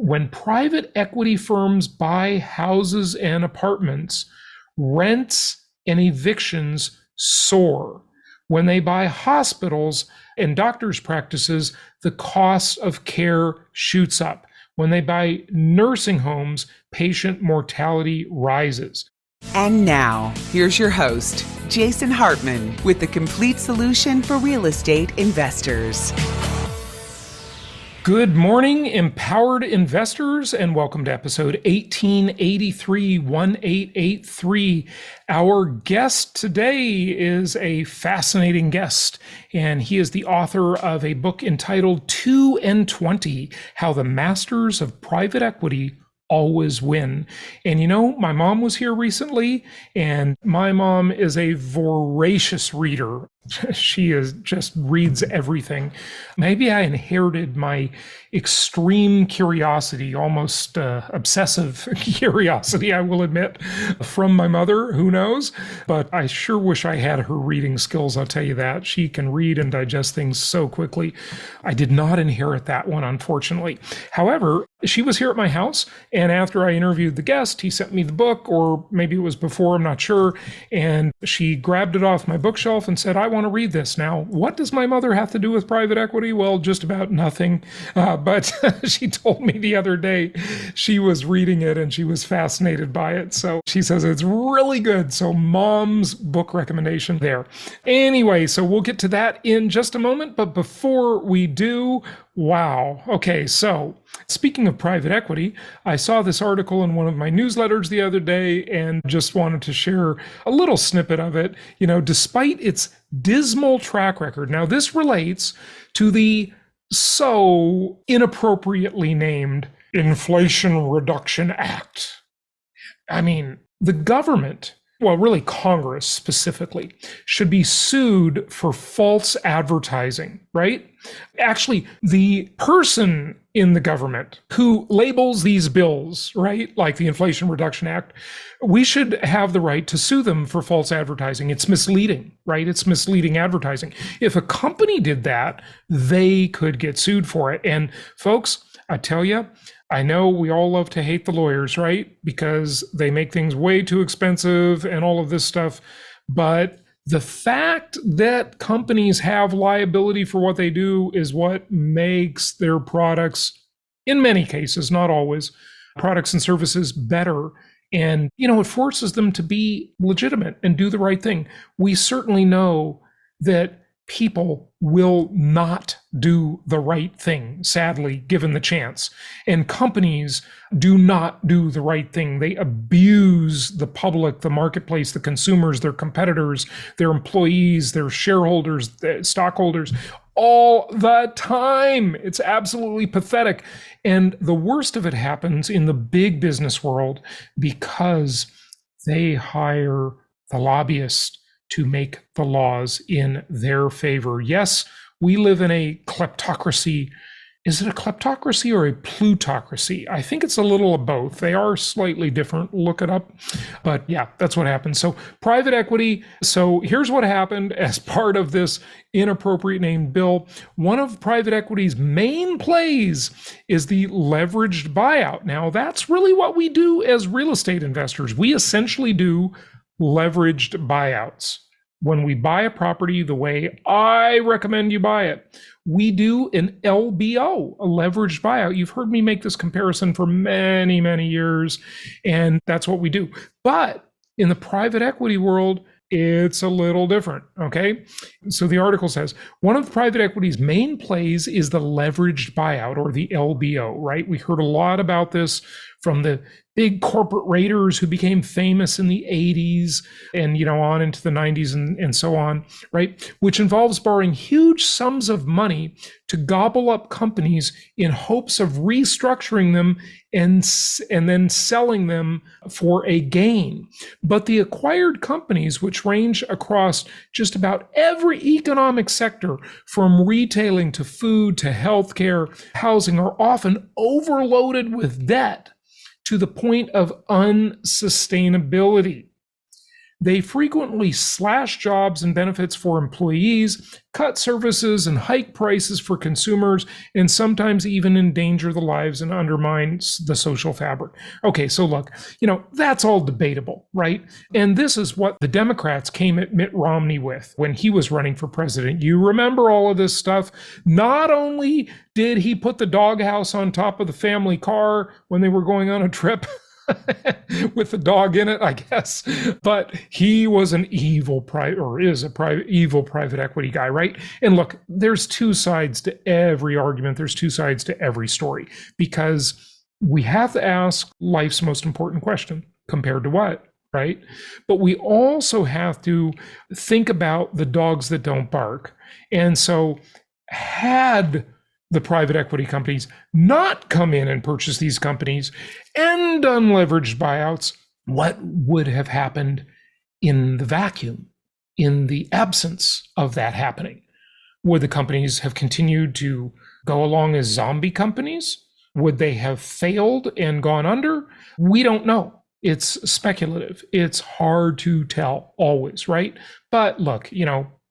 when private equity firms buy houses and apartments, rents and evictions soar. When they buy hospitals and doctors' practices, the cost of care shoots up. When they buy nursing homes, patient mortality rises. And now, here's your host, Jason Hartman, with the complete solution for real estate investors. Good morning, empowered investors, and welcome to episode 1883. Our guest today is a fascinating guest, and he is the author of a book entitled 2 and 20, How the Masters of Private Equity Always Win. And you know, my mom was here recently, and my mom is a voracious reader. She just reads everything. Maybe I inherited my extreme curiosity, almost obsessive curiosity, I will admit, from my mother. Who knows? But I sure wish I had her reading skills, I'll tell you that. She can read and digest things so quickly. I did not inherit that one, unfortunately. However, she was here at my house, and after I interviewed the guest, he sent me the book, or maybe it was before, I'm not sure, and she grabbed it off my bookshelf and said, I want to read this. Now, what does my mother have to do with private equity? Well, just about nothing. But she told me the other day she was reading it and she was fascinated by it. So she says it's really good. So mom's book recommendation there. Anyway, so we'll get to that in just a moment. But before we do, wow. Okay, so speaking of private equity, I saw this article in one of my newsletters the other day and just wanted to share a little snippet of it. You know, despite its dismal track record. Now, this relates to the so inappropriately named Inflation Reduction Act. I mean, the government, well, really Congress specifically, should be sued for false advertising, right? Actually, the person in the government who labels these bills, right, like the Inflation Reduction Act, we should have the right to sue them for false advertising. It's misleading, right? It's misleading advertising. If a company did that, they could get sued for it. And folks, I tell you, I know we all love to hate the lawyers, right? Because they make things way too expensive and all of this stuff. But the fact that companies have liability for what they do is what makes their products, in many cases, not always, products and services better. And, you know, it forces them to be legitimate and do the right thing. We certainly know that people will not do the right thing, sadly, given the chance. And companies do not do the right thing. They abuse the public, the marketplace, the consumers, their competitors, their employees, their shareholders, their stockholders, all the time. It's absolutely pathetic. And the worst of it happens in the big business world because they hire the lobbyists to make the laws in their favor. Yes, we live in a kleptocracy. Is it a kleptocracy or a plutocracy? I think it's a little of both. They are slightly different. Look it up. But yeah, that's what happens. So private equity. So here's what happened as part of this inappropriate named bill. One of private equity's main plays is the leveraged buyout. Now, that's really what we do as real estate investors. We essentially do leveraged buyouts. When we buy a property the way I recommend you buy it, we do an LBO, a leveraged buyout. You've heard me make this comparison for many, many years, and that's what we do. But in the private equity world, it's a little different, okay? So the article says, one of private equity's main plays is the leveraged buyout, or the LBO, right? We heard a lot about this from the big corporate raiders who became famous in the 80s and, you know, on into the 90s and so on, right? Which involves borrowing huge sums of money to gobble up companies in hopes of restructuring them and then selling them for a gain. But the acquired companies, which range across just about every economic sector, from retailing to food to healthcare, housing, are often overloaded with debt to the point of unsustainability. They frequently slash jobs and benefits for employees, cut services, and hike prices for consumers, and sometimes even endanger the lives and undermines the social fabric. Okay, so look, that's all debatable, right? And this is what the Democrats came at Mitt Romney with when he was running for president. You remember all of this stuff. Not only did he put the doghouse on top of the family car when they were going on a trip, with the dog in it, I guess. But he was an evil evil private equity guy, right? And look, there's two sides to every argument. There's two sides to every story, because we have to ask life's most important question: compared to what, right? But we also have to think about the dogs that don't bark. And so had the private equity companies not come in and purchase these companies and unleveraged buyouts, what would have happened in the vacuum, in the absence of that happening? Would the companies have continued to go along as zombie companies? Would they have failed and gone under? We don't know. It's speculative. It's hard to tell always, right? But look,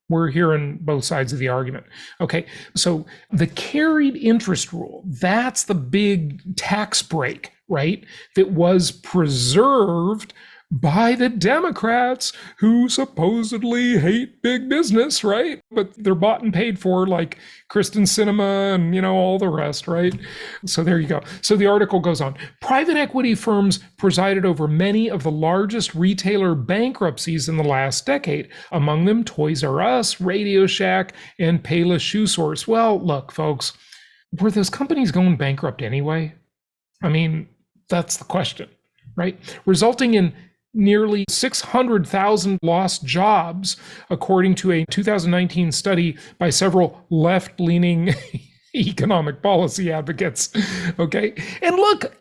we're hearing both sides of the argument. Okay, so the carried interest rule, that's the big tax break, right? That was preserved by the Democrats, who supposedly hate big business, right? But they're bought and paid for, like Kristen Sinema and, all the rest, right? So there you go. So the article goes on. Private equity firms presided over many of the largest retailer bankruptcies in the last decade, among them Toys R Us, Radio Shack, and Payless Shoe Source. Well, look, folks, were those companies going bankrupt anyway? I mean, that's the question, right? Resulting in nearly 600,000 lost jobs, according to a 2019 study by several left-leaning economic policy advocates. Okay. And look,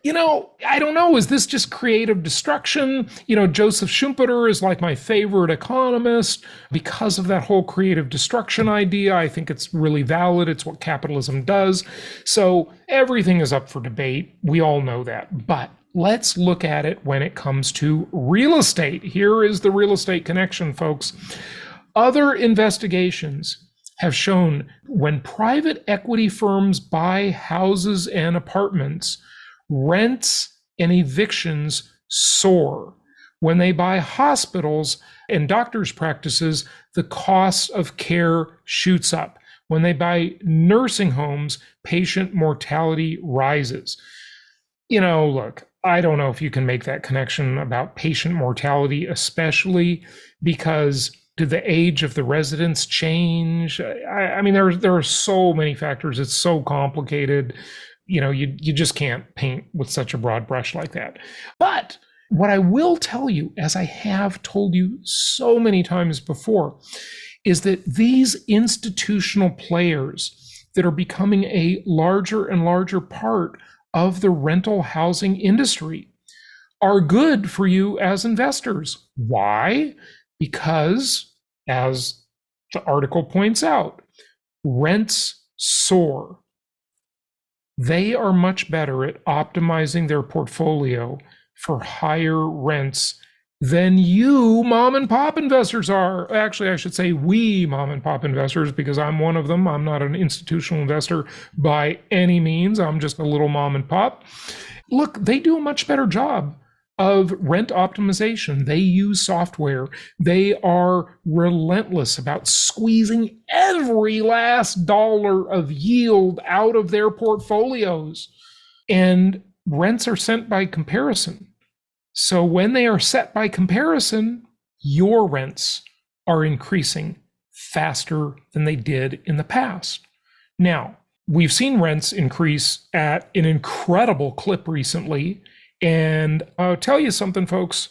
I don't know, is this just creative destruction? Joseph Schumpeter is like my favorite economist because of that whole creative destruction idea. I think it's really valid. It's what capitalism does. So everything is up for debate. We all know that. But let's look at it when it comes to real estate. Here is the real estate connection, folks. Other investigations have shown when private equity firms buy houses and apartments, rents and evictions soar. When they buy hospitals and doctors' practices, the cost of care shoots up. When they buy nursing homes, patient mortality rises. Look, I don't know if you can make that connection about patient mortality, especially because did the age of the residents change? I mean, there are so many factors. It's so complicated. You just can't paint with such a broad brush like that. But what I will tell you, as I have told you so many times before, is that these institutional players that are becoming a larger and larger part of the rental housing industry are good for you as investors. Why? Because, as the article points out, rents soar. They are much better at optimizing their portfolio for higher rents than you mom and pop investors are. Actually, I should say we mom and pop investors, because I'm one of them. I'm not an institutional investor by any means. I'm just a little mom and pop. Look, they do a much better job of rent optimization. They use software. They are relentless about squeezing every last dollar of yield out of their portfolios. And rents are set by comparison. So when they are set by comparison, your rents are increasing faster than they did in the past. Now, we've seen rents increase at an incredible clip recently. And I'll tell you something, folks,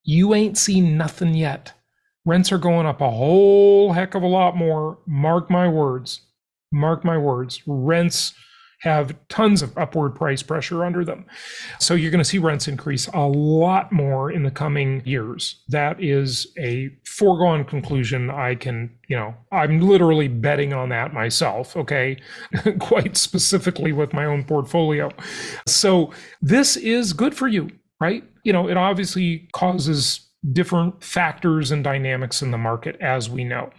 you ain't seen nothing yet. Rents are going up a whole heck of a lot more. Mark my words. Mark my words. Rents have tons of upward price pressure under them. So you're going to see rents increase a lot more in the coming years. That is a foregone conclusion. I'm literally betting on that myself, okay? Quite specifically with my own portfolio. So this is good for you, right? It obviously causes different factors and dynamics in the market, as we know.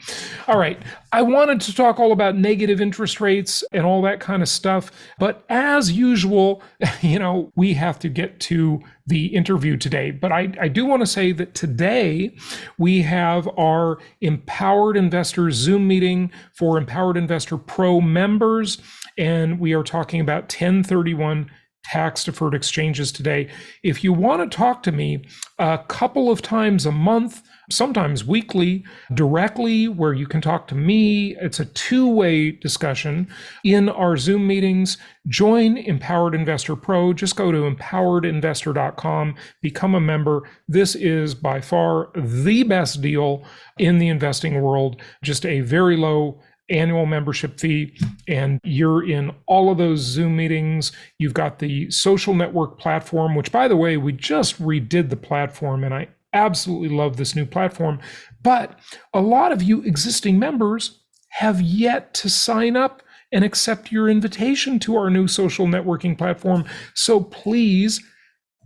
All right. I wanted to talk all about negative interest rates and all that kind of stuff. But as usual, we have to get to the interview today. But I do want to say that today we have our Empowered Investors Zoom meeting for Empowered Investor Pro members. And we are talking about 1031 tax-deferred exchanges today. If you want to talk to me a couple of times a month, sometimes weekly, directly, where you can talk to me, it's a two-way discussion in our Zoom meetings. Join Empowered Investor Pro. Just go to empoweredinvestor.com, become a member. This is by far the best deal in the investing world. Just a very low annual membership fee, and you're in all of those Zoom meetings. You've got the social network platform, which, by the way, we just redid the platform, and I absolutely love this new platform. But a lot of you existing members have yet to sign up and accept your invitation to our new social networking platform. So please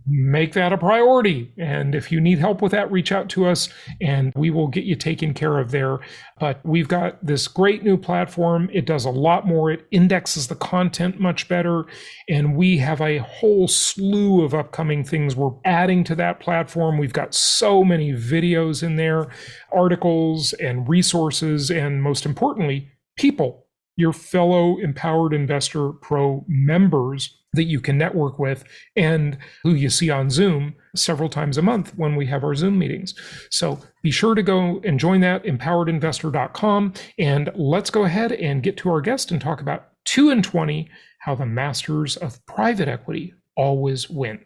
make that a priority. And if you need help with that, reach out to us and we will get you taken care of there. But we've got this great new platform. It does a lot more. It indexes the content much better. And we have a whole slew of upcoming things we're adding to that platform. We've got so many videos in there, articles and resources, and most importantly, people, your fellow Empowered Investor Pro members that you can network with and who you see on Zoom several times a month when we have our Zoom meetings. So be sure to go and join that, empoweredinvestor.com. And let's go ahead and get to our guest and talk about 2 and 20, how the masters of private equity always win.